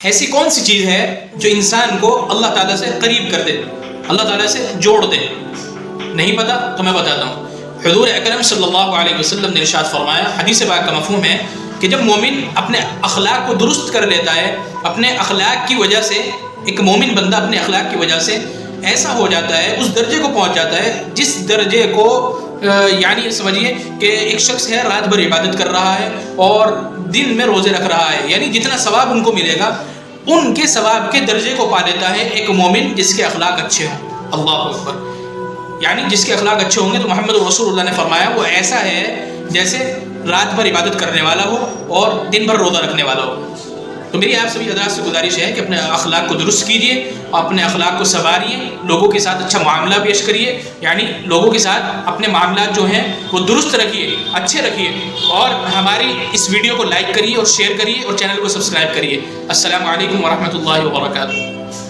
ایسی کون سی چیز ہے جو انسان کو اللہ تعالیٰ سے قریب کر دے، اللہ تعالیٰ سے جوڑ دے؟ نہیں پتا تو میں بتاتا ہوں۔ حضور اکرم صلی اللہ علیہ وسلم نے ارشاد فرمایا، حدیث پاک کا مفہوم ہے کہ جب مومن اپنے اخلاق کو درست کر لیتا ہے، اپنے اخلاق کی وجہ سے، ایک مومن بندہ اپنے اخلاق کی وجہ سے ایسا ہو جاتا ہے، اس درجے کو پہنچ جاتا ہے جس درجے کو یعنی سمجھیے کہ ایک شخص ہے رات بھر عبادت کر رہا ہے اور دن میں روزے رکھ رہا ہے، یعنی جتنا ثواب ان کو ملے گا ان کے ثواب کے درجے کو پا لیتا ہے ایک مومن جس کے اخلاق اچھے ہوں۔ اللہ اکبر، یعنی جس کے اخلاق اچھے ہوں گے تو محمد رسول اللہ نے فرمایا وہ ایسا ہے جیسے رات بھر عبادت کرنے والا ہو اور دن بھر روزہ رکھنے والا ہو۔ تو میری آپ سبھی حضرات سے گزارش ہے کہ اپنے اخلاق کو درست کیجیے اور اپنے اخلاق کو سنواریے، لوگوں کے ساتھ اچھا معاملہ پیش کریے، یعنی لوگوں کے ساتھ اپنے معاملات جو ہیں وہ درست رکھیے، اچھے رکھیے، اور ہماری اس ویڈیو کو لائک کریے اور شیئر کریے اور چینل کو سبسکرائب کریے۔ السلام علیکم ورحمۃ اللہ وبرکاتہ۔